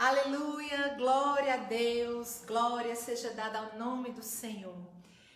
Aleluia, glória a Deus, glória seja dada ao nome do Senhor.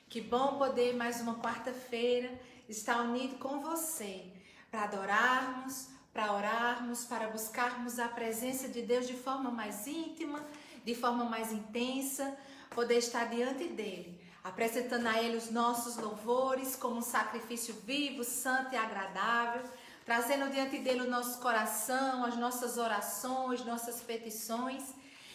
Que bom poder mais uma quarta-feira estar unido com você para adorarmos, para orarmos, para buscarmos a presença de Deus de forma mais íntima, de forma mais intensa, poder estar diante dele, apresentando a ele os nossos louvores como um sacrifício vivo, santo e agradável, trazendo diante dele o nosso coração, as nossas orações, nossas petições,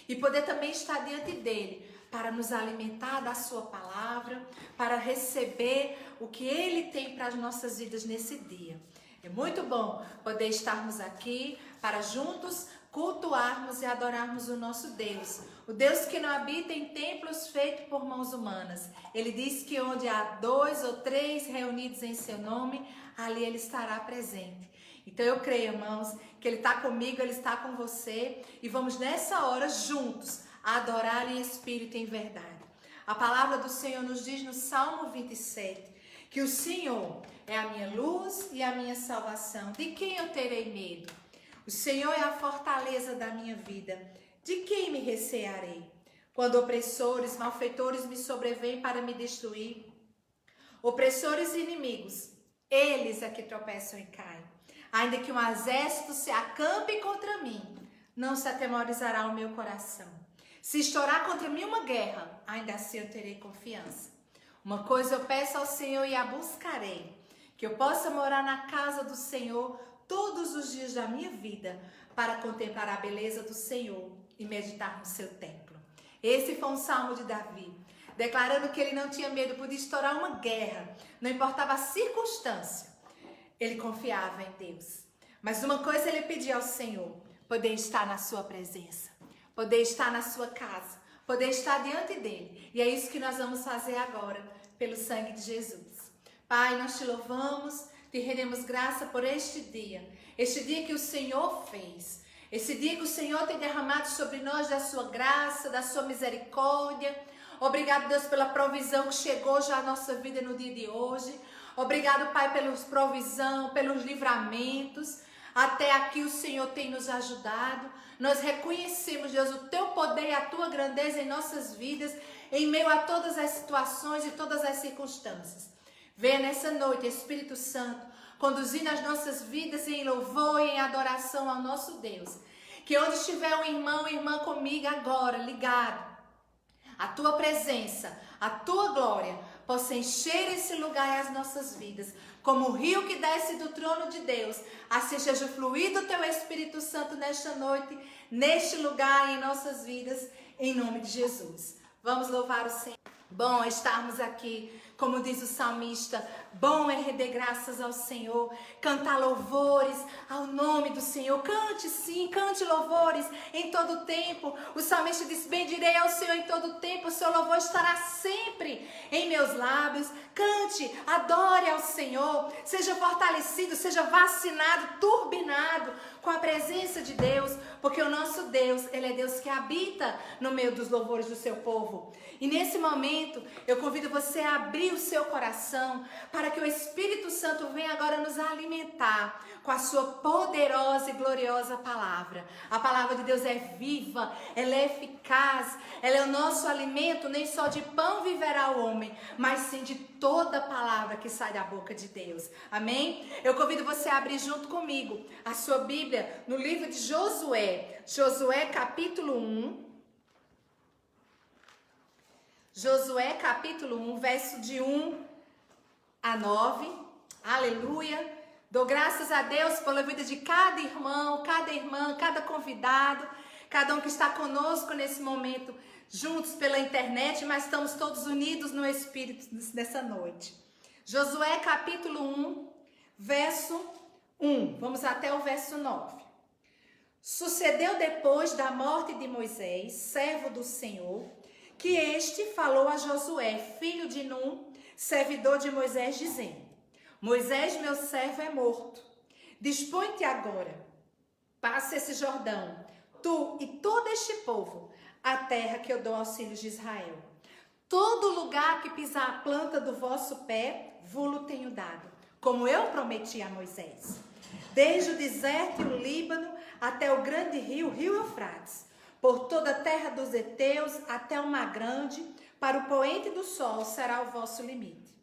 e poder também estar diante dele para nos alimentar da sua palavra, para receber o que ele tem para as nossas vidas nesse dia. É muito bom poder estarmos aqui para juntos cultuarmos e adorarmos o nosso Deus. O Deus que não habita em templos feitos por mãos humanas. Ele diz que onde há 2 ou 3 reunidos em seu nome, ali ele estará presente. Então eu creio, irmãos, que ele está comigo, ele está com você. E vamos nessa hora juntos adorar em espírito e em verdade. A palavra do Senhor nos diz no Salmo 27, que o Senhor é a minha luz e a minha salvação. De quem eu terei medo? O Senhor é a fortaleza da minha vida. De quem me recearei? Quando opressores, malfeitores me sobrevêm para me destruir, opressores e inimigos, eles é que tropeçam e caem. Ainda que um exército se acampe contra mim, não se atemorizará o meu coração. Se estourar contra mim uma guerra, ainda assim eu terei confiança. Uma coisa eu peço ao Senhor e a buscarei, que eu possa morar na casa do Senhor todos os dias da minha vida, para contemplar a beleza do Senhor e meditar no seu templo. Esse foi um salmo de Davi, declarando que ele não tinha medo, podia estourar uma guerra, não importava a circunstância, ele confiava em Deus. Mas uma coisa ele pedia ao Senhor, poder estar na sua presença, poder estar na sua casa, poder estar diante dele. E é isso que nós vamos fazer agora, pelo sangue de Jesus. Pai, nós te louvamos, te rendemos graça por este dia que o Senhor fez, esse dia que o Senhor tem derramado sobre nós da sua graça, da sua misericórdia. Obrigado, Deus, pela provisão que chegou já à nossa vida no dia de hoje. Obrigado, Pai, pela provisão, pelos livramentos. Até aqui o Senhor tem nos ajudado. Nós reconhecemos, Deus, o teu poder e a tua grandeza em nossas vidas, em meio a todas as situações e todas as circunstâncias. Venha nessa noite, Espírito Santo, conduzindo as nossas vidas em louvor e em adoração ao nosso Deus. Que onde estiver um irmão e irmã comigo agora, ligado, a tua presença, a tua glória, possa encher esse lugar e as nossas vidas. Como o rio que desce do trono de Deus, assim seja fluído o teu Espírito Santo nesta noite, neste lugar e em nossas vidas, em nome de Jesus. Vamos louvar o Senhor. Bom estarmos aqui, como diz o salmista, bom é render graças ao Senhor, cantar louvores ao nome do Senhor. Cante sim, cante louvores em todo o tempo. O salmista diz, bendirei ao Senhor em todo o tempo, o seu louvor estará sempre em meus lábios. Cante, adore ao Senhor, seja fortalecido, seja vacinado, turbinado com a presença de Deus, porque o nosso Deus, Ele é Deus que habita no meio dos louvores do seu povo. E nesse momento, eu convido você a abrir o seu coração para que o Espírito Santo venha agora nos alimentar com a sua poderosa e gloriosa palavra. A palavra de Deus é viva, ela é eficaz, ela é o nosso alimento, nem só de pão viverá o homem, mas sim de toda palavra que sai da boca de Deus. Amém? Eu convido você a abrir junto comigo a sua Bíblia no livro de Josué. Josué capítulo 1. Josué capítulo 1, verso de 1 a 9. Aleluia. Dou graças a Deus pela vida de cada irmão, cada irmã, cada convidado, cada um que está conosco nesse momento, juntos pela internet, mas estamos todos unidos no Espírito nessa noite. Josué capítulo 1, verso 1. Vamos até o verso 9. Sucedeu depois da morte de Moisés, servo do Senhor, que este falou a Josué, filho de Num, servidor de Moisés, dizendo, Moisés, meu servo, é morto. Dispõe-te agora, passa esse Jordão, tu e todo este povo, a terra que eu dou aos filhos de Israel. Todo lugar que pisar a planta do vosso pé, vô-lo tenho dado, como eu prometi a Moisés. Desde o deserto e o Líbano até o grande rio, rio Eufrates, Por toda a terra dos heteus até uma grande, para o poente do sol será o vosso limite.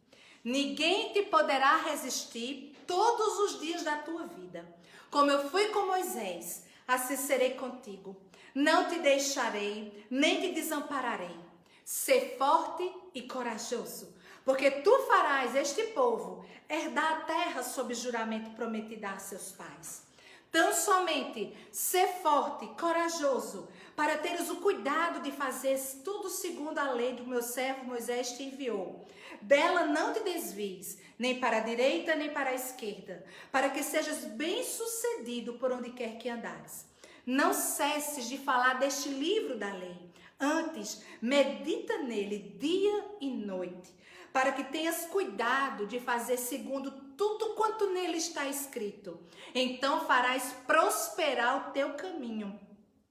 Ninguém te poderá resistir todos os dias da tua vida. Como eu fui com Moisés, assim serei contigo. Não te deixarei, nem te desampararei. Sê forte e corajoso, porque tu farás este povo herdar a terra sob juramento prometido a seus pais. Tão somente sê forte, corajoso, para teres o cuidado de fazer tudo segundo a lei do meu servo Moisés te enviou. Dela não te desvies, nem para a direita, nem para a esquerda, para que sejas bem-sucedido por onde quer que andares. Não cesses de falar deste livro da lei. Antes, medita nele dia e noite, para que tenhas cuidado de fazer segundo tudo quanto nele está escrito. Então farás prosperar o teu caminho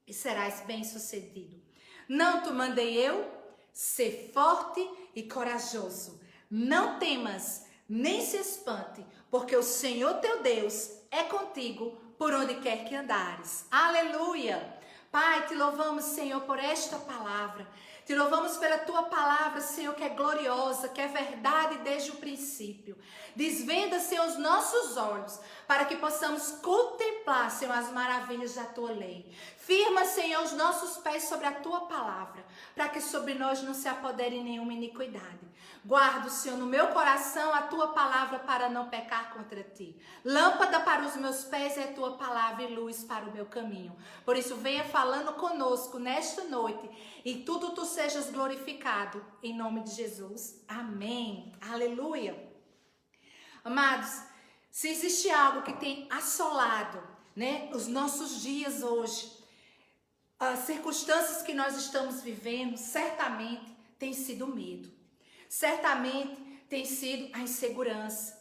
e serás bem-sucedido. Não te mandei eu? Ser forte e corajoso. Não temas, nem se espante, porque o Senhor teu Deus é contigo por onde quer que andares. Aleluia! Pai, te louvamos, Senhor, por esta palavra. Te louvamos pela tua palavra, Senhor, que é gloriosa, que é verdade desde o princípio. Desvenda, Senhor, os nossos olhos, para que possamos contemplar, Senhor, as maravilhas da tua lei. Firma, Senhor, os nossos pés sobre a tua palavra, para que sobre nós não se apodere nenhuma iniquidade. Guarda, Senhor, no meu coração a tua palavra para não pecar contra ti. Lâmpada para os meus pés é a tua palavra e luz para o meu caminho. Por isso, venha falando conosco nesta noite e tudo tu sejas glorificado. Em nome de Jesus. Amém. Aleluia. Amados, se existe algo que tem assolado, né, os nossos dias hoje, as circunstâncias que nós estamos vivendo, certamente tem sido o medo. Certamente tem sido a insegurança.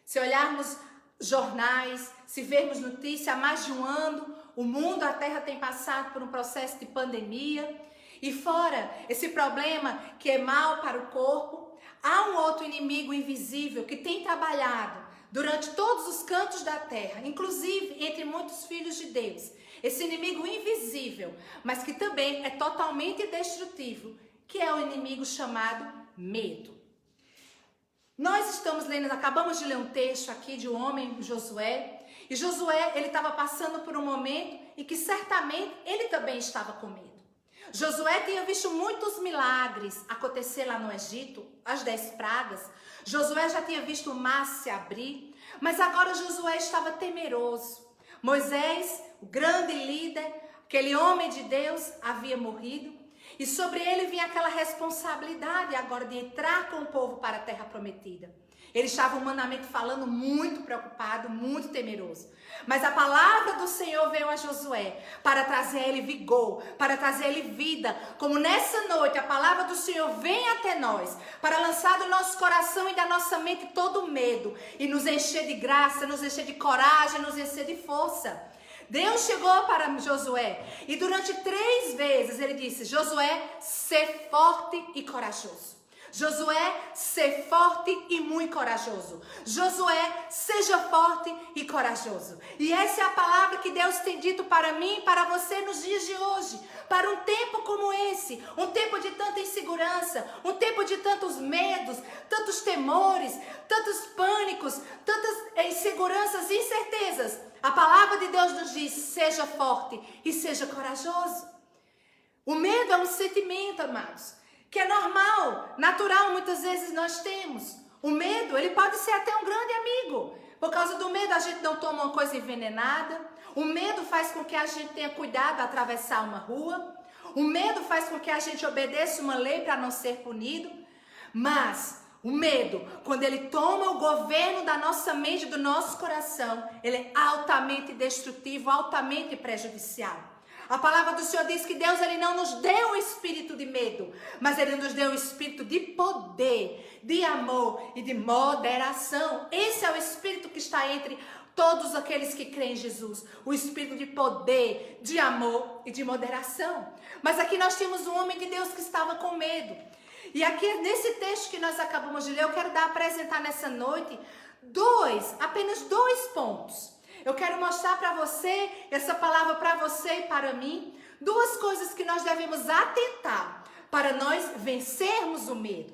Se olharmos jornais, se vermos notícia, há mais de um ano, o mundo, a terra tem passado por um processo de pandemia. E fora esse problema que é mal para o corpo, há um outro inimigo invisível que tem trabalhado durante todos os cantos da terra, inclusive entre muitos filhos de Deus. Esse inimigo invisível, mas que também é totalmente destrutivo, que é o inimigo chamado medo. Nós estamos lendo, acabamos de ler um texto aqui de um homem, Josué, e Josué, ele estava passando por um momento em que certamente ele também estava com medo. Josué tinha visto muitos milagres acontecer lá no Egito, as 10 pragas. Josué já tinha visto o mar se abrir, mas agora Josué estava temeroso. Moisés, o grande líder, aquele homem de Deus, havia morrido. E sobre ele vinha aquela responsabilidade agora de entrar com o povo para a terra prometida. Ele estava humanamente falando muito preocupado, muito temeroso. Mas a palavra do Senhor veio a Josué para trazer a ele vigor, para trazer a ele vida. Como nessa noite a palavra do Senhor vem até nós, para lançar do nosso coração e da nossa mente todo o medo e nos encher de graça, nos encher de coragem, nos encher de força. Deus chegou para Josué e durante 3 vezes ele disse: Josué, ser forte e corajoso. Josué, ser forte e muito corajoso. Josué, seja forte e corajoso. E essa é a palavra que Deus tem dito para mim e para você nos dias de hoje. Para um tempo como esse, um tempo de tanta insegurança, um tempo de tantos medos, tantos temores, tantos pânicos, tantas inseguranças e incertezas. A palavra de Deus nos diz: seja forte e seja corajoso. O medo é um sentimento, amados, que é normal, natural, muitas vezes nós temos. O medo, ele pode ser até um grande amigo. Por causa do medo, a gente não toma uma coisa envenenada. O medo faz com que a gente tenha cuidado ao atravessar uma rua. O medo faz com que a gente obedeça uma lei para não ser punido. Mas o medo, quando ele toma o governo da nossa mente, do nosso coração, ele é altamente destrutivo, altamente prejudicial. A palavra do Senhor diz que Deus, ele não nos deu o espírito de medo, mas ele nos deu o espírito de poder, de amor e de moderação. Esse é o espírito que está entre todos aqueles que creem em Jesus. O espírito de poder, de amor e de moderação. Mas aqui nós temos um homem de Deus que estava com medo. E aqui nesse texto que nós acabamos de ler, eu quero apresentar nessa noite apenas dois pontos. Eu quero mostrar para você, essa palavra para você e para mim, duas coisas que nós devemos atentar para nós vencermos o medo.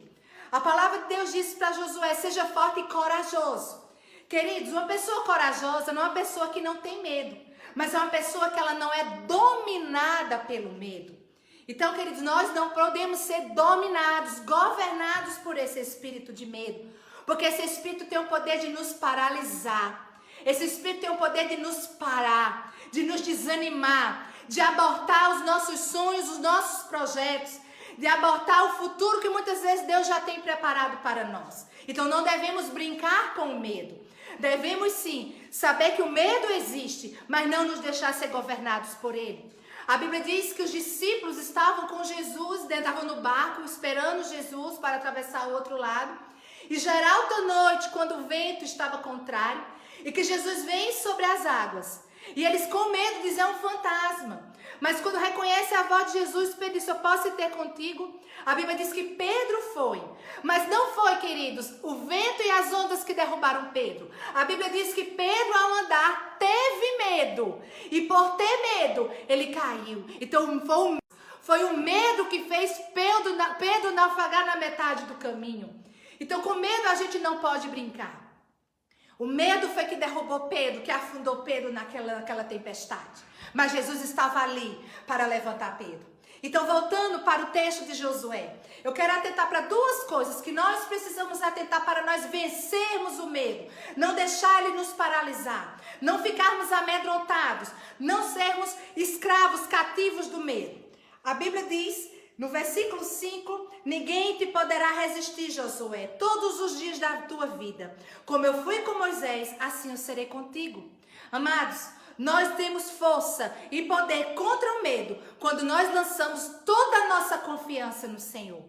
A palavra de Deus diz para Josué: seja forte e corajoso. Queridos, uma pessoa corajosa não é uma pessoa que não tem medo, mas é uma pessoa que ela não é dominada pelo medo. Então, queridos, nós não podemos ser dominados, governados por esse espírito de medo, porque esse espírito tem o poder de nos paralisar. Esse espírito tem o poder de nos parar, de nos desanimar, de abortar os nossos sonhos, os nossos projetos, de abortar o futuro que muitas vezes Deus já tem preparado para nós. Então não devemos brincar com o medo. Devemos sim saber que o medo existe, mas não nos deixar ser governados por ele. A Bíblia diz que os discípulos estavam com Jesus, estavam no barco esperando Jesus para atravessar o outro lado. E já era alta noite quando o vento estava contrário e que Jesus vem sobre as águas. E eles com medo dizem: é um fantasma. Mas quando reconhece a voz de Jesus, Pedro disse: eu posso ir ter contigo? A Bíblia diz que Pedro foi. Mas não foi, queridos, o vento e as ondas que derrubaram Pedro. A Bíblia diz que Pedro, ao andar, teve medo. E por ter medo, ele caiu. Então foi o medo que fez Pedro naufragar na metade do caminho. Então com medo a gente não pode brincar. O medo foi que derrubou Pedro, que afundou Pedro naquela tempestade. Mas Jesus estava ali para levantar Pedro. Então, voltando para o texto de Josué, eu quero atentar para duas coisas que nós precisamos atentar para nós vencermos o medo. Não deixar ele nos paralisar, não ficarmos amedrontados, não sermos escravos, cativos do medo. A Bíblia diz, no versículo 5, ninguém te poderá resistir, Josué, todos os dias da tua vida. Como eu fui com Moisés, assim eu serei contigo. Amados, nós temos força e poder contra o medo quando nós lançamos toda a nossa confiança no Senhor.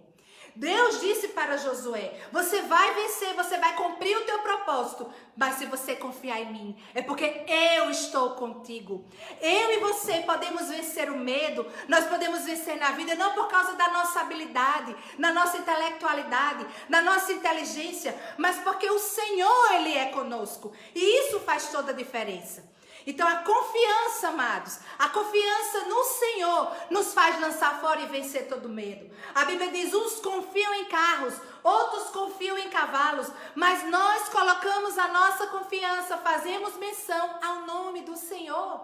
Deus disse para Josué: você vai vencer, você vai cumprir o teu propósito, mas se você confiar em mim, é porque eu estou contigo. Eu e você podemos vencer o medo, nós podemos vencer na vida não por causa da nossa habilidade, da nossa intelectualidade, da nossa inteligência, mas porque o Senhor, Ele é conosco, e isso faz toda a diferença. Então a confiança, amados, a confiança no Senhor nos faz lançar fora e vencer todo medo. A Bíblia diz: uns confiam em carros, outros confiam em cavalos, mas nós colocamos a nossa confiança, fazemos menção ao nome do Senhor.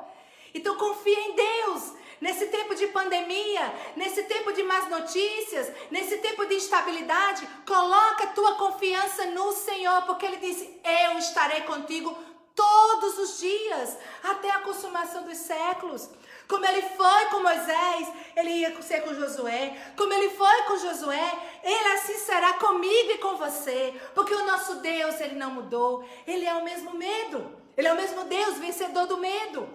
Então confia em Deus. Nesse tempo de pandemia, nesse tempo de más notícias, nesse tempo de instabilidade, coloca a tua confiança no Senhor, porque Ele disse: eu estarei contigo todos os dias, até a consumação dos séculos. Como Ele foi com Moisés, Ele ia ser com Josué. Como Ele foi com Josué, Ele assim será comigo e com você. Porque o nosso Deus, Ele não mudou. Ele é o mesmo medo. Ele é o mesmo Deus, vencedor do medo.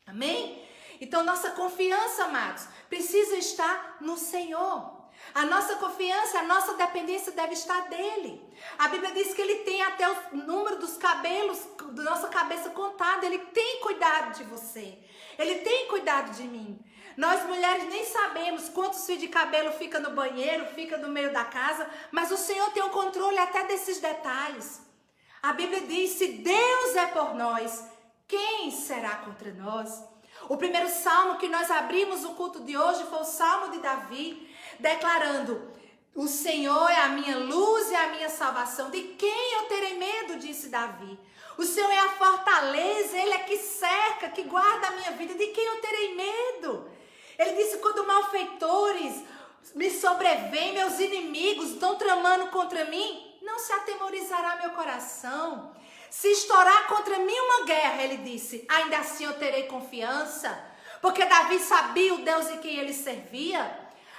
Amém? Então nossa confiança, amados, precisa estar no Senhor. A nossa confiança, a nossa dependência deve estar dele. A Bíblia diz que Ele tem até o número dos cabelos da nossa cabeça contado. Ele tem cuidado de você. Ele tem cuidado de mim. Nós mulheres nem sabemos quantos fios de cabelo fica no banheiro, fica no meio da casa, mas o Senhor tem o controle até desses detalhes. A Bíblia diz: se Deus é por nós, quem será contra nós? O primeiro salmo que nós abrimos o culto de hoje foi o Salmo de Davi, declarando: o Senhor é a minha luz e a minha salvação. De quem eu terei medo? Disse Davi. O Senhor é a fortaleza, Ele é que cerca, que guarda a minha vida. De quem eu terei medo? Ele disse: quando malfeitores me sobrevêm, meus inimigos estão tramando contra mim, não se atemorizará meu coração. Se estourar contra mim uma guerra, ele disse, ainda assim eu terei confiança. Porque Davi sabia o Deus em quem ele servia.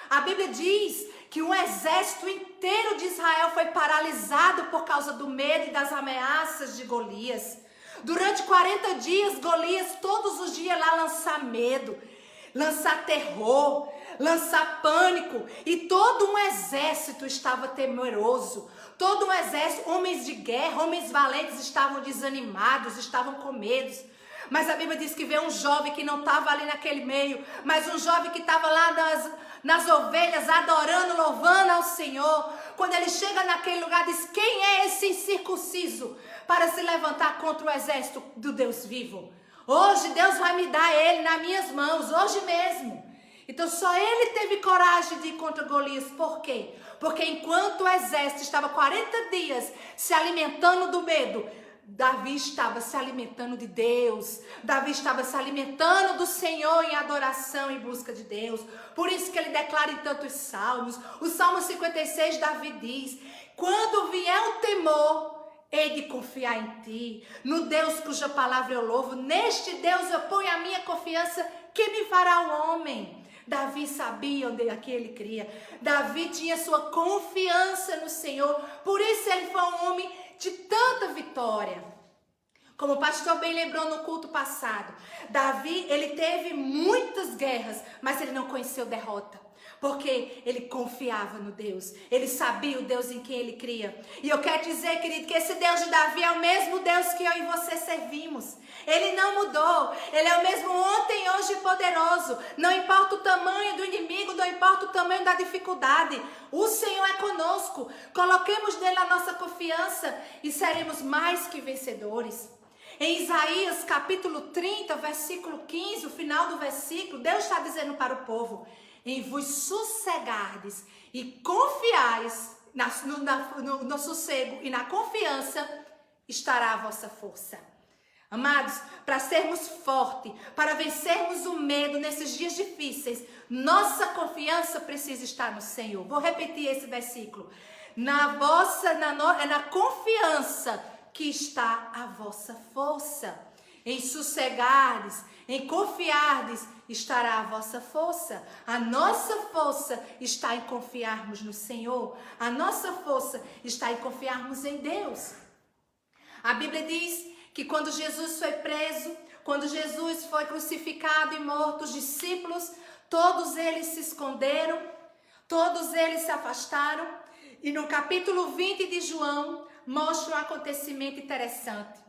A Bíblia diz que um exército inteiro de Israel foi paralisado por causa do medo e das ameaças de Golias. Durante 40 dias, Golias todos os dias lá lançar medo, lançar terror, lançar pânico. E todo um exército estava temeroso. Todo um exército, homens de guerra, homens valentes estavam desanimados, estavam com medo. Mas a Bíblia diz que veio um jovem que não estava ali naquele meio, mas um jovem que estava lá nas ovelhas, adorando, louvando ao Senhor. Quando ele chega naquele lugar, diz: quem é esse incircunciso para se levantar contra o exército do Deus vivo? Hoje Deus vai me dar ele nas minhas mãos, hoje mesmo. Então só ele teve coragem de ir contra Golias. Por quê? Porque enquanto o exército estava 40 dias se alimentando do medo, Davi estava se alimentando de Deus. Davi estava se alimentando do Senhor em adoração, em busca de Deus. Por isso que ele declara em tantos salmos. O Salmo 56, Davi diz: quando vier o temor, hei de confiar em ti, no Deus cuja palavra eu louvo. Neste Deus eu ponho a minha confiança, que me fará o homem. Davi sabia onde ele cria. Davi tinha sua confiança no Senhor. Por isso ele foi um homem de tanta vitória. Como o pastor bem lembrou no culto passado, Davi, ele teve muitas guerras, mas ele não conheceu derrota. Porque ele confiava no Deus. Ele sabia o Deus em quem ele cria. E eu quero dizer, querido, que esse Deus de Davi é o mesmo Deus que eu e você servimos. Ele não mudou. Ele é o mesmo ontem, hoje e poderoso. Não importa o tamanho do inimigo, não importa o tamanho da dificuldade. O Senhor é conosco. Coloquemos nele a nossa confiança e seremos mais que vencedores. Em Isaías capítulo 30, versículo 15, o final do versículo, Deus está dizendo para o povo: em vos sossegardes e confiais no sossego e na confiança, estará a vossa força. Amados, para sermos fortes, para vencermos o medo nesses dias difíceis, nossa confiança precisa estar no Senhor. Vou repetir esse versículo. Na confiança que está a vossa força. Em sossegardes, em confiardes, estará a vossa força. A nossa força está em confiarmos no Senhor. A nossa força está em confiarmos em Deus. A Bíblia diz que quando Jesus foi preso, quando Jesus foi crucificado e morto, os discípulos, todos eles se esconderam, todos eles se afastaram. E no capítulo 20 de João, mostra um acontecimento interessante.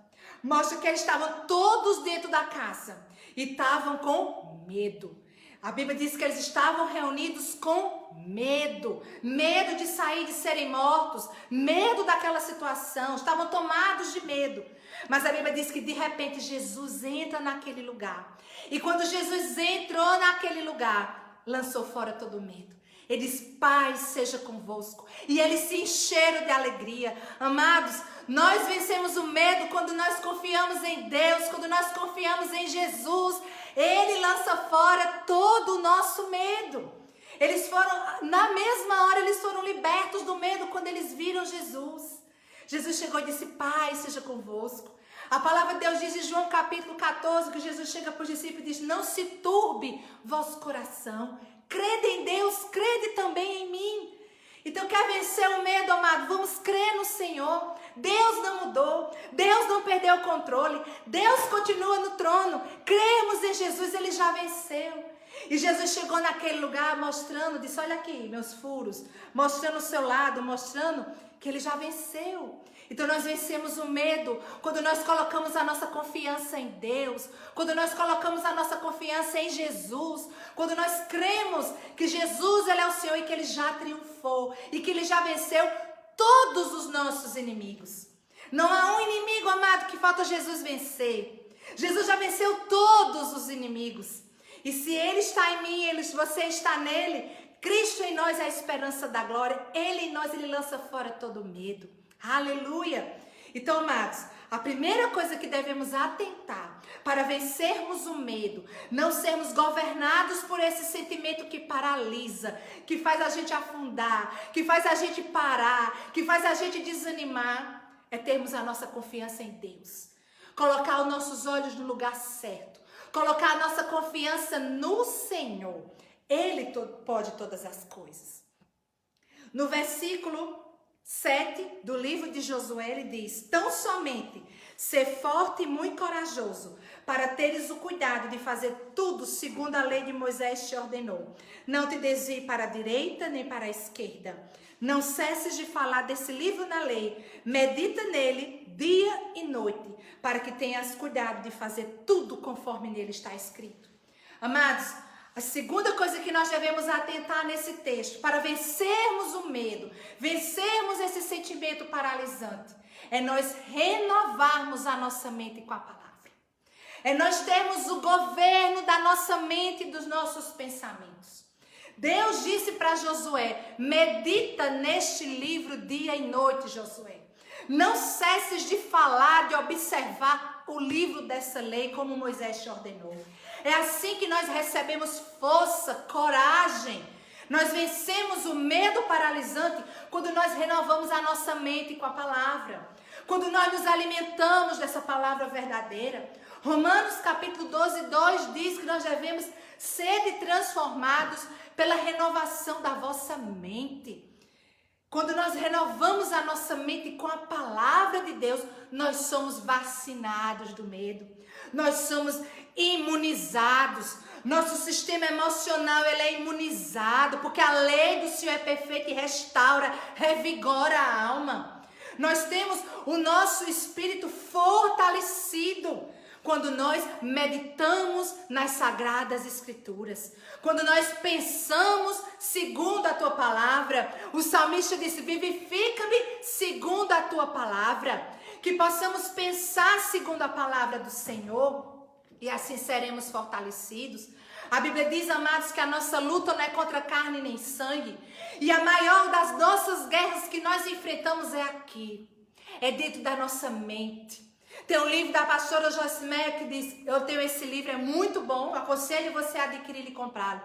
Mostra que eles estavam todos dentro da casa e estavam com medo. A Bíblia diz que eles estavam reunidos com medo. Medo de sair, de serem mortos. Medo daquela situação. Estavam tomados de medo. Mas a Bíblia diz que de repente Jesus entra naquele lugar. E quando Jesus entrou naquele lugar, lançou fora todo o medo. Ele diz: Pai, seja convosco. E eles se encheram de alegria. Amados, nós vencemos o medo quando nós confiamos em Deus, quando nós confiamos em Jesus. Ele lança fora todo o nosso medo. Eles foram, na mesma hora, eles foram libertos do medo quando eles viram Jesus. Jesus chegou e disse: Pai, seja convosco. A palavra de Deus diz em João capítulo 14, que Jesus chega para os discípulos e diz: não se turbe vosso coração. Crede em Deus, crede também em mim. Então quer vencer o medo, amado? Vamos crer no Senhor. Deus não mudou, Deus não perdeu o controle, Deus continua no trono. Cremos em Jesus, Ele já venceu. E Jesus chegou naquele lugar mostrando, disse: olha aqui meus furos, mostrando o seu lado, mostrando que Ele já venceu. Então nós vencemos o medo quando nós colocamos a nossa confiança em Deus, quando nós colocamos a nossa confiança em Jesus, quando nós cremos que Jesus, Ele é o Senhor e que Ele já triunfou e que Ele já venceu todos os nossos inimigos. Não há um inimigo, amado, que falta Jesus vencer. Jesus já venceu todos os inimigos. E se Ele está em mim, você está nele, Cristo em nós é a esperança da glória. Ele em nós, Ele lança fora todo medo. Aleluia! Então, amados, a primeira coisa que devemos atentar para vencermos o medo, não sermos governados por esse sentimento que paralisa, que faz a gente afundar, que faz a gente parar, que faz a gente desanimar, é termos a nossa confiança em Deus. Colocar os nossos olhos no lugar certo. Colocar a nossa confiança no Senhor. Ele pode todas as coisas. No versículo 7 do livro de Josué, ele diz: tão somente ser forte e muito corajoso, para teres o cuidado de fazer tudo segundo a lei de Moisés te ordenou. Não te desvie para a direita nem para a esquerda. Não cesses de falar desse livro na lei. Medita nele dia e noite, para que tenhas cuidado de fazer tudo conforme nele está escrito. Amados, a segunda coisa que nós devemos atentar nesse texto, para vencermos o medo, vencermos esse sentimento paralisante, é nós renovarmos a nossa mente com a palavra. É nós termos o governo da nossa mente e dos nossos pensamentos. Deus disse para Josué: medita neste livro dia e noite, Josué. Não cesses de falar, de observar o livro dessa lei, como Moisés te ordenou. É assim que nós recebemos força, coragem. Nós vencemos o medo paralisante quando nós renovamos a nossa mente com a palavra. Quando nós nos alimentamos dessa palavra verdadeira. Romanos capítulo 12, 2 diz que nós devemos ser transformados pela renovação da vossa mente. Quando nós renovamos a nossa mente com a palavra de Deus, nós somos vacinados do medo. Nós somos imunizados. Nosso sistema emocional ele é imunizado, porque a lei do Senhor é perfeita e restaura, revigora a alma. Nós temos o nosso espírito fortalecido quando nós meditamos nas sagradas escrituras. Quando nós pensamos segundo a tua palavra. O salmista disse: vivifica-me segundo a tua palavra. Que possamos pensar segundo a palavra do Senhor. E assim seremos fortalecidos. A Bíblia diz, amados, que a nossa luta não é contra carne nem sangue. E a maior das nossas guerras que nós enfrentamos é aqui. É dentro da nossa mente. Tem um livro da pastora Joyce Meyer que diz, eu tenho esse livro, é muito bom, aconselho você a adquirir e comprá-lo.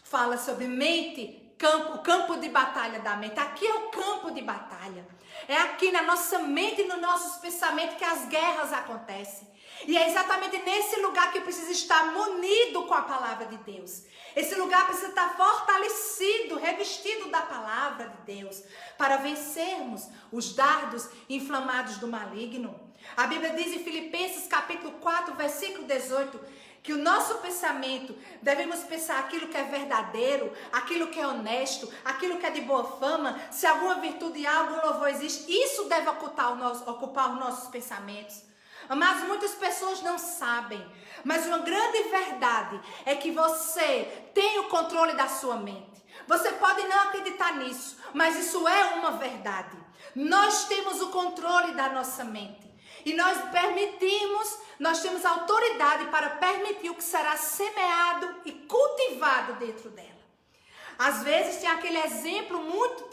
Fala sobre mente, o campo de batalha da mente. Aqui é o campo de batalha. É aqui na nossa mente e nos nossos pensamentos que as guerras acontecem. E é exatamente nesse lugar que precisa estar munido com a palavra de Deus. Esse lugar precisa estar fortalecido, revestido da palavra de Deus, para vencermos os dardos inflamados do maligno. A Bíblia diz em Filipenses capítulo 4, versículo 18, que o nosso pensamento, devemos pensar aquilo que é verdadeiro, aquilo que é honesto, aquilo que é de boa fama, se alguma virtude e algum louvor existe, isso deve ocupar os nossos pensamentos. Mas muitas pessoas não sabem, mas uma grande verdade é que você tem o controle da sua mente. Você pode não acreditar nisso, mas isso é uma verdade. Nós temos o controle da nossa mente e nós temos autoridade para permitir o que será semeado e cultivado dentro dela. Às vezes tem aquele exemplo muito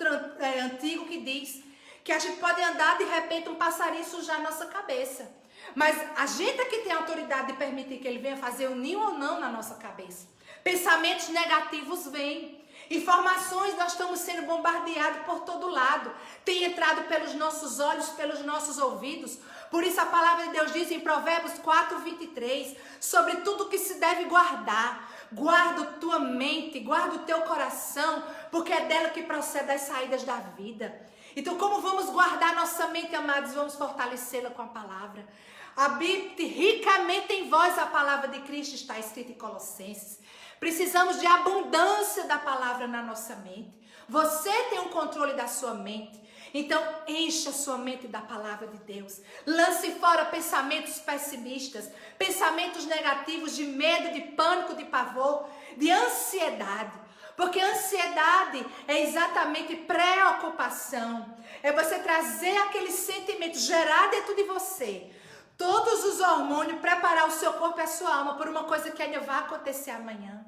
antigo que diz que a gente pode andar de repente um passarinho sujar a nossa cabeça. Mas a gente é que tem a autoridade de permitir que ele venha fazer o ninho ou não na nossa cabeça. Pensamentos negativos vêm. Informações, nós estamos sendo bombardeados por todo lado. Tem entrado pelos nossos olhos, pelos nossos ouvidos. Por isso a palavra de Deus diz em Provérbios 4, 23, sobre tudo que se deve guardar. Guarda a tua mente, guarda o teu coração, porque é dela que procede as saídas da vida. Então, como vamos guardar nossa mente, amados? Vamos fortalecê-la com a palavra. Habite ricamente em vós a palavra de Cristo, está escrito em Colossenses. Precisamos de abundância da palavra na nossa mente. Você tem o controle da sua mente. Então, encha a sua mente da palavra de Deus. Lance fora pensamentos pessimistas, pensamentos negativos de medo, de pânico, de pavor, de ansiedade. Porque ansiedade é exatamente preocupação. É você trazer aquele sentimento, gerar dentro de você todos os hormônios, preparar o seu corpo e a sua alma por uma coisa que ainda vai acontecer amanhã.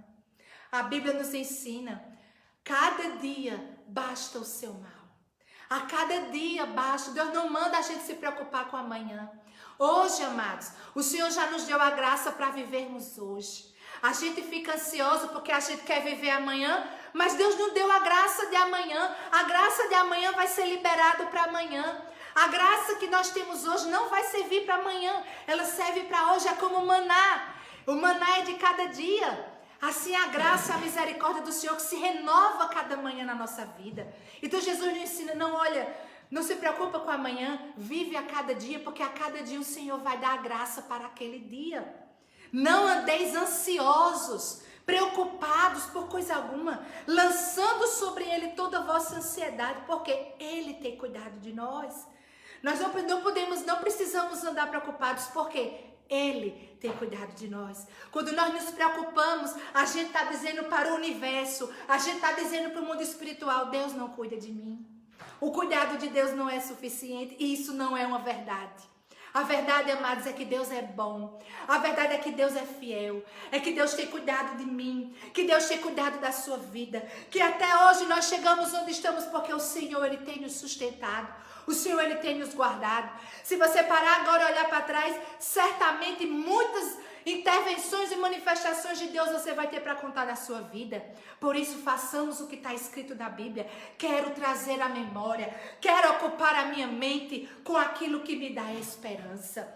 A Bíblia nos ensina, cada dia basta o seu mal. A cada dia basta. Deus não manda a gente se preocupar com amanhã. Hoje, amados, o Senhor já nos deu a graça para vivermos hoje. A gente fica ansioso porque a gente quer viver amanhã, mas Deus não deu a graça de amanhã. A graça de amanhã vai ser liberada para amanhã. A graça que nós temos hoje não vai servir para amanhã. Ela serve para hoje, é como o maná. O maná é de cada dia. Assim a graça e a misericórdia do Senhor que se renova cada manhã na nossa vida. Então Jesus nos ensina, não se preocupa com amanhã, vive a cada dia, porque a cada dia o Senhor vai dar a graça para aquele dia. Não andeis ansiosos, preocupados por coisa alguma, lançando sobre Ele toda a vossa ansiedade, porque Ele tem cuidado de nós. Nós não precisamos andar preocupados, porque Ele tem cuidado de nós. Quando nós nos preocupamos, a gente está dizendo para o universo, a gente está dizendo para o mundo espiritual, Deus não cuida de mim. O cuidado de Deus não é suficiente e isso não é uma verdade. A verdade, amados, é que Deus é bom. A verdade é que Deus é fiel. É que Deus tem cuidado de mim. Que Deus tem cuidado da sua vida. Que até hoje nós chegamos onde estamos porque o Senhor, Ele tem nos sustentado. O Senhor, Ele tem nos guardado. Se você parar agora e olhar para trás, certamente muitas intervenções e manifestações de Deus você vai ter para contar na sua vida. Por isso, façamos o que está escrito na Bíblia. Quero trazer a memória, quero ocupar a minha mente com aquilo que me dá esperança.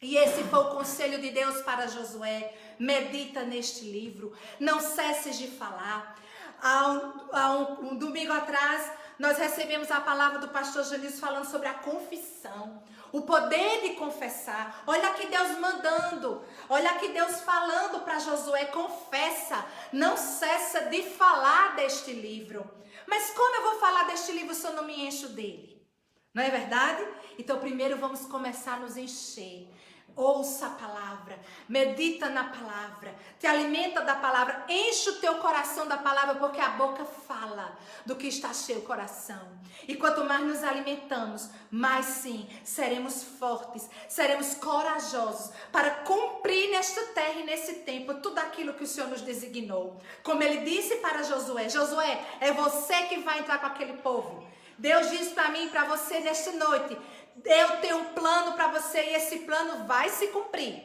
E esse foi o conselho de Deus para Josué. Medita neste livro, não cesses de falar. Há um domingo atrás, nós recebemos a palavra do pastor Janilson falando sobre a confissão. O poder de confessar. Olha aqui Deus mandando. Olha aqui Deus falando para Josué. Confessa. Não cessa de falar deste livro. Mas como eu vou falar deste livro se eu não me encho dele? Não é verdade? Então primeiro vamos começar a nos encher. Ouça a palavra, medita na palavra, te alimenta da palavra, enche o teu coração da palavra, porque a boca fala do que está cheio o coração. E quanto mais nos alimentamos, mais sim, seremos fortes, seremos corajosos para cumprir nesta terra e nesse tempo tudo aquilo que o Senhor nos designou. Como ele disse para Josué, Josué, é você que vai entrar com aquele povo. Deus disse para mim e para você nesta noite, eu tenho um plano para você e esse plano vai se cumprir.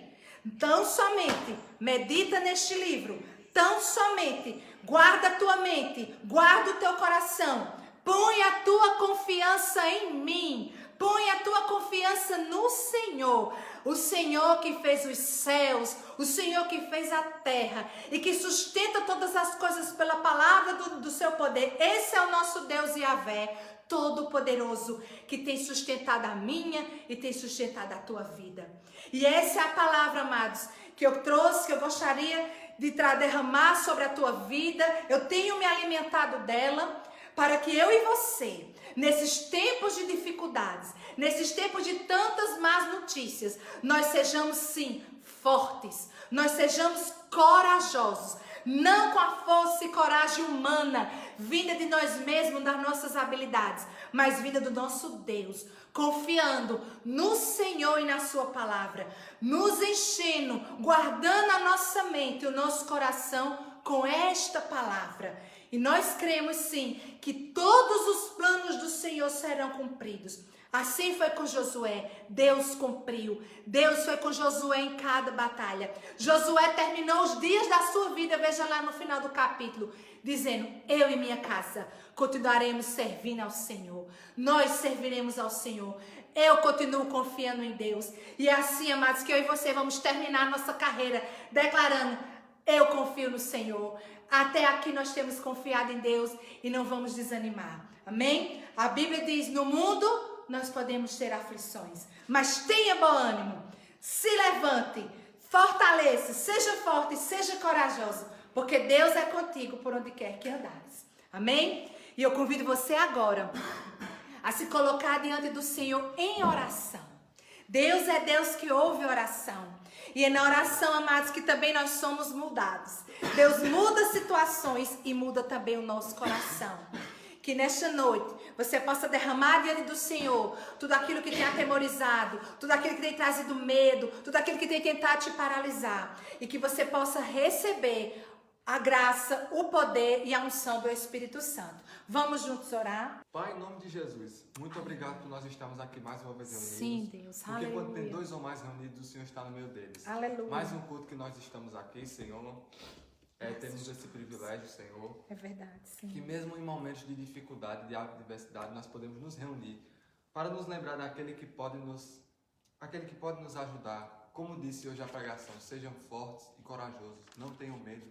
Tão somente medita neste livro. Tão somente guarda a tua mente, guarda o teu coração. Põe a tua confiança em mim. Põe a tua confiança no Senhor. O Senhor que fez os céus, o Senhor que fez a terra e que sustenta todas as coisas pela palavra do seu poder. Esse é o nosso Deus Yahvé, Todo-Poderoso, que tem sustentado a minha e tem sustentado a tua vida. E essa é a palavra, amados, que eu trouxe, que eu gostaria de derramar sobre a tua vida. Eu tenho me alimentado dela para que eu e você, nesses tempos de dificuldades, nesses tempos de tantas más notícias, nós sejamos sim fortes, nós sejamos corajosos, não com a força e coragem humana, vinda de nós mesmos, das nossas habilidades, mas vinda do nosso Deus, confiando no Senhor e na sua palavra, nos enchendo, guardando a nossa mente e o nosso coração com esta palavra. E nós cremos sim que todos os planos do Senhor serão cumpridos. Assim foi com Josué, Deus cumpriu. Deus foi com Josué em cada batalha. Josué terminou os dias da sua vida, veja lá no final do capítulo, dizendo, eu e minha casa continuaremos servindo ao Senhor. Nós serviremos ao Senhor. Eu continuo confiando em Deus. E é assim, amados, que eu e você vamos terminar a nossa carreira declarando, eu confio no Senhor. Até aqui nós temos confiado em Deus e não vamos desanimar. Amém? A Bíblia diz, no mundo nós podemos ter aflições, mas tenha bom ânimo, se levante, fortaleça, seja forte, seja corajoso, porque Deus é contigo por onde quer que andares. Amém? E eu convido você agora a se colocar diante do Senhor em oração. Deus é Deus que ouve oração. E é na oração, amados, que também nós somos mudados. Deus muda situações e muda também o nosso coração. Que nesta noite você possa derramar diante do Senhor tudo aquilo que tem atemorizado, tudo aquilo que tem trazido medo, tudo aquilo que tem tentado te paralisar. E que você possa receber a graça, o poder e a unção do Espírito Santo. Vamos juntos orar? Pai, em nome de Jesus, muito obrigado por nós estarmos aqui mais uma vez reunidos. Sim, Deus. Porque Aleluia. quando tem dois ou mais reunidos, o Senhor está no meio deles. Aleluia. Mais um culto que nós estamos aqui, Senhor. Temos esse privilégio, Senhor. É verdade, sim. Que mesmo em momentos de dificuldade, de adversidade, nós podemos nos reunir para nos lembrar daquele que pode nos ajudar. Como disse hoje a pregação, sejam fortes e corajosos, não tenham medo.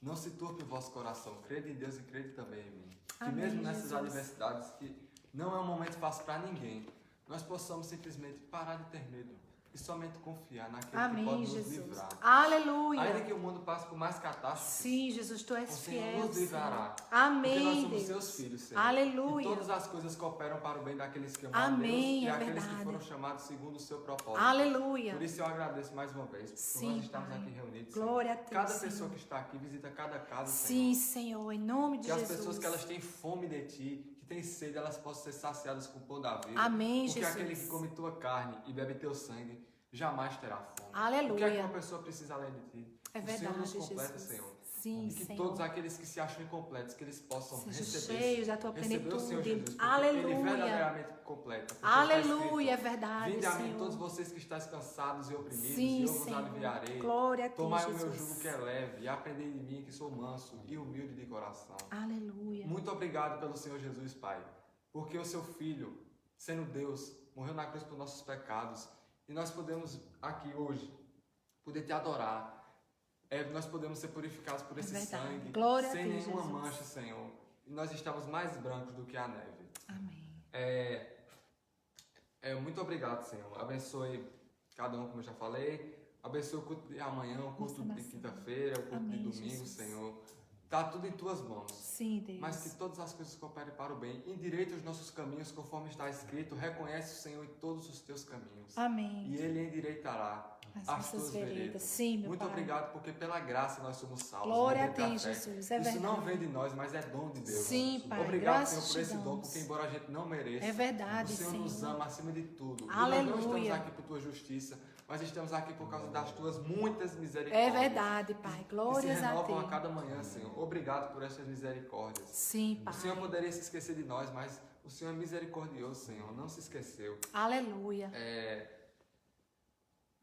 Não se turbe o vosso coração, crede em Deus e crede também em mim. Amém, que mesmo nessas Jesus. adversidades, que não é um momento fácil para ninguém, nós possamos simplesmente parar de ter medo e somente confiar naquele Amém, que pode nos Jesus. livrar. Aleluia. Ainda que o mundo passe por mais catástrofes, Sim, Jesus, tu és o Senhor fiel. nos livrará. Senhor. Amém, Porque nós somos Deus. seus filhos, Senhor. Aleluia. E todas as coisas cooperam para o bem daqueles que amam Amém, a Deus e é aqueles verdade. que foram chamados segundo o seu propósito. Aleluia. Por isso eu agradeço mais uma vez por Sim, nós estarmos Pai. aqui reunidos. Glória Senhor. a Deus, Cada Senhor. pessoa que está aqui visita cada casa, Sim, Senhor. Senhor, em nome de Que as Jesus. pessoas que elas têm fome de Ti, que têm sede, elas possam ser saciadas com o pão da vida. Amém, porque Jesus. aquele que come tua carne e bebe teu sangue jamais terá fome. Aleluia. O que é que uma pessoa precisa além de ti? É o verdade, Senhor nos completa, Jesus. Senhor. Sim, E que Senhor. todos aqueles que se acham incompletos, que eles possam Sejam receber cheios da tua o Senhor plenitude. Jesus, porque Aleluia. Ele verdadeiramente completa. porque Aleluia, é está escrito, verdade, vinde a mim Senhor. todos vocês que estáis cansados e oprimidos, Sim, e eu vos Senhor. aliviarei. Glória a ti, Tomai o meu Jesus. jugo que é leve, e aprendei de mim que sou manso e humilde de coração. Aleluia. Muito obrigado pelo Senhor Jesus, Pai, porque o seu Filho, sendo Deus, morreu na cruz por nossos pecados, e nós podemos aqui hoje poder te adorar. Nós podemos ser purificados por esse verdade. sangue, Glória a sem ti, nenhuma Jesus. mancha, Senhor. E nós estamos mais brancos do que a neve. Amém. Muito obrigado, Senhor. Abençoe cada um, como eu já falei. Abençoe o culto de amanhã, o culto de quinta-feira, o culto Amém, de domingo, Jesus. Senhor. Está tudo em tuas mãos. Sim, Deus. Mas que todas as coisas cooperem para o bem. Endireita os nossos caminhos, conforme está escrito. Reconhece o Senhor em todos os teus caminhos. Amém. E Ele endireitará As as nossas tuas veredas. veredas. Sim, meu Muito Pai. obrigado, porque pela graça nós somos salvos. Glória a mediante ti, fé. Jesus. É Isso verdade. não vem de nós, mas é dom de Deus. Sim, Pai. Obrigado, Graças Senhor, por esse te dom, damos. porque embora a gente não mereça, É verdade, o Senhor Senhor. nos ama acima de tudo. Aleluia. E nós não estamos aqui por tua justiça, mas estamos aqui por causa das tuas muitas É misericórdias. verdade, Pai. Que se Glórias a renovam a ti. cada manhã, Senhor. Obrigado por essas misericórdias. Sim, Pai. O Senhor poderia se esquecer de nós, mas o Senhor é misericordioso, Senhor. Não se esqueceu. Aleluia.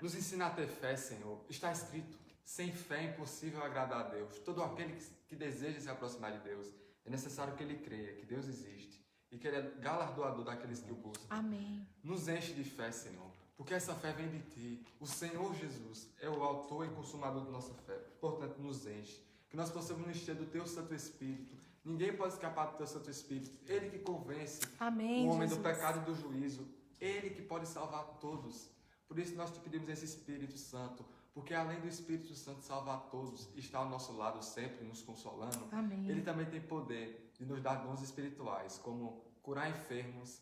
Nos ensina a ter fé, Senhor. Está escrito, sem fé é impossível agradar a Deus. Todo aquele que deseja se aproximar de Deus, é necessário que ele creia que Deus existe e que ele é galardoador daqueles que o buscam. Amém. Nos enche de fé, Senhor, porque essa fé vem de Ti. O Senhor Jesus é o autor e consumador da nossa fé. Portanto, nos enche. Que nós possamos nos encher do Teu Santo Espírito. Ninguém pode escapar do Teu Santo Espírito. Ele que convence Amém, o homem Jesus. do pecado e do juízo. Ele que pode salvar todos. Por isso nós te pedimos esse Espírito Santo, porque além do Espírito Santo salvar todos, está ao nosso lado sempre nos consolando. Amém. Ele também tem poder de nos dar dons espirituais, como curar enfermos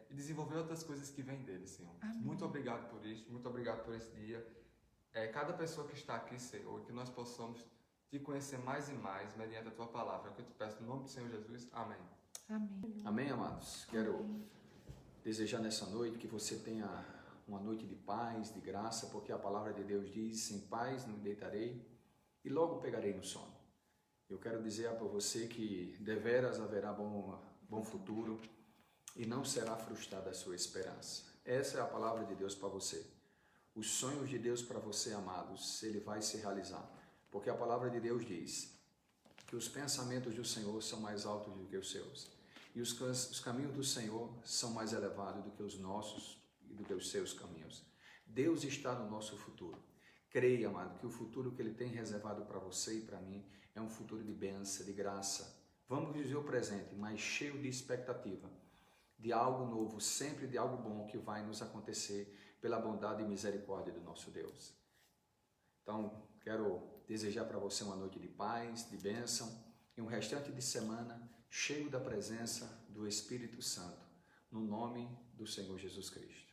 e desenvolver outras coisas que vêm dele, Senhor. Amém. Muito obrigado por isso, muito obrigado por esse dia. Cada pessoa que está aqui, Senhor, que nós possamos te conhecer mais e mais mediante a tua palavra. É o que eu te peço no nome do Senhor Jesus. Amém. Amém. Amém, amados? Quero desejar nessa noite que você tenha uma noite de paz, de graça, porque a palavra de Deus diz, sem paz não me deitarei e logo pegarei no sono. Eu quero dizer para você que deveras haverá bom futuro e não será frustrada a sua esperança. Essa é a palavra de Deus para você. Os sonhos de Deus para você, amados, ele vai se realizar, porque a palavra de Deus diz que os pensamentos do Senhor são mais altos do que os seus e os caminhos do Senhor são mais elevados do que os nossos e do que os seus caminhos. Deus está no nosso futuro. Creia, amado, que o futuro que Ele tem reservado para você e para mim é um futuro de bênção, de graça. Vamos viver o presente, mas cheio de expectativa, de algo novo, sempre de algo bom que vai nos acontecer pela bondade e misericórdia do nosso Deus. Então, quero desejar para você uma noite de paz, de bênção e um restante de semana cheio da presença do Espírito Santo, no nome do Senhor Jesus Cristo.